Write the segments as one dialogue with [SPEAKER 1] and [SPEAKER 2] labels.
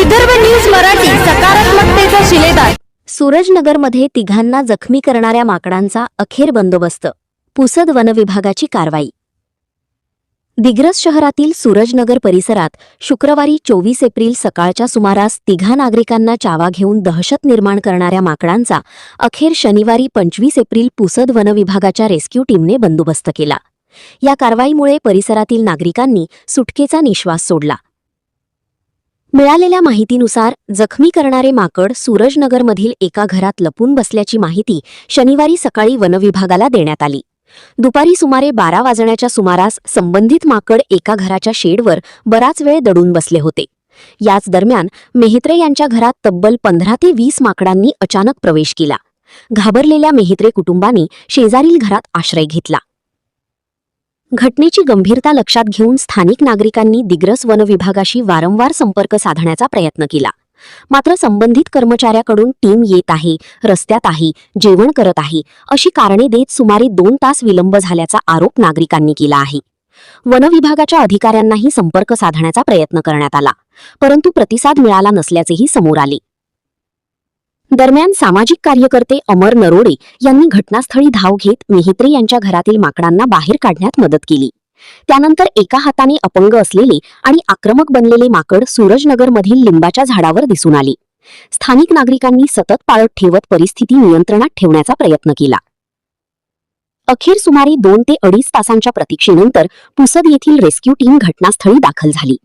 [SPEAKER 1] Vidarbha news Marathi, सकारात्मकतेचा शिलेदार।
[SPEAKER 2] सूरजनगरमध्ये तिघांना जखमी करणाऱ्या माकडांचा अखेर बंदोबस्त, पुसद वन विभागाची कारवाई। दिग्रस शहरातील सूरजनगर परिसरात शुक्रवारी 24 एप्रिल सकाळच्या सुमारास तिघा नागरिकांना चावा घेऊन दहशत निर्माण करणाऱ्या माकडांचा अखेर शनिवारी 25 एप्रिल पुसद वन विभागाच्या रेस्क्यू टीमने बंदोबस्त केला। या कारवाईमुळे परिसरातील नागरिकांनी सुटकेचा निश्वास सोडला। मिळालेल्या माहितीनुसार जखमी करणारे माकड सूरजनगरमधील एका घरात लपून बसल्याची माहिती शनिवारी सकाळी वनविभागाला देण्यात आली। दुपारी सुमारे 12 वाजण्याच्या सुमारास संबंधित माकड एका घराच्या शेडवर बराच वेळ दडून बसले होते। याच दरम्यान मेहत्रे यांच्या घरात तब्बल 15 ते 20 माकडांनी अचानक प्रवेश केला। घाबरलेल्या मेहत्रे कुटुंबांनी शेजारील घरात आश्रय घेतला। घटनेची गंभीरता लक्षात घेऊन स्थानिक नागरिकांनी दिग्रस वन विभागाशी वारंवार संपर्क साधण्याचा प्रयत्न केला, मात्र संबंधित कर्मचाऱ्याकडून टीम येत आहे, रस्त्यात आहे, जेवण करत आहे अशी कारणे देत सुमारे 2 तास विलंब झाल्याचा आरोप नागरिकांनी केला आहे। वन विभागाच्या अधिकाऱ्यांनाही संपर्क साधण्याचा प्रयत्न करण्यात आला, परंतु प्रतिसाद मिळाला नसल्याचेही समोर आले। दरम्यान सामाजिक कार्यकर्ते अमर नरोडे यांनी घटनास्थळी धाव घेत मेहत्रे यांच्या घरातील माकडांना बाहेर काढण्यात मदत केली। त्यानंतर एका हाताने अपंग असलेले आणि आक्रमक बनलेले माकड सूरजनगरमधील लिंबाच्या झाडावर दिसून आले। स्थानिक नागरिकांनी सतत पाळत ठेवत परिस्थिती नियंत्रणात ठेवण्याचा प्रयत्न केला। अखेर सुमारे 2 ते 2.5 तासांच्या प्रतीक्षेनंतर पुसद येथील रेस्क्यू टीम घटनास्थळी दाखल झाली।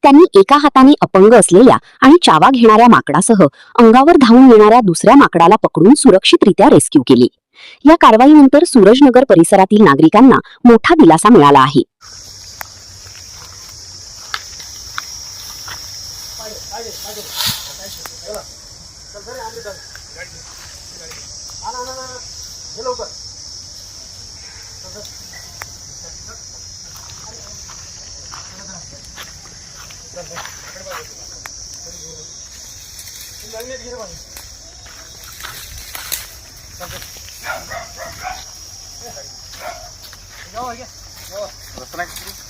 [SPEAKER 2] त्यांनी एका हाताने अपंग असलेल्या आणि चावा घेणाऱ्या माकडासह अंगावर धावून येणाऱ्या दुसऱ्या माकडाला पकडून सुरक्षितरित्या रेस्क्यू केले। या कारवाईनंतर सूरजनगर परिसरातील नागरिकांना मोठा दिलासा मिळाला आहे।
[SPEAKER 3] Go again. Go.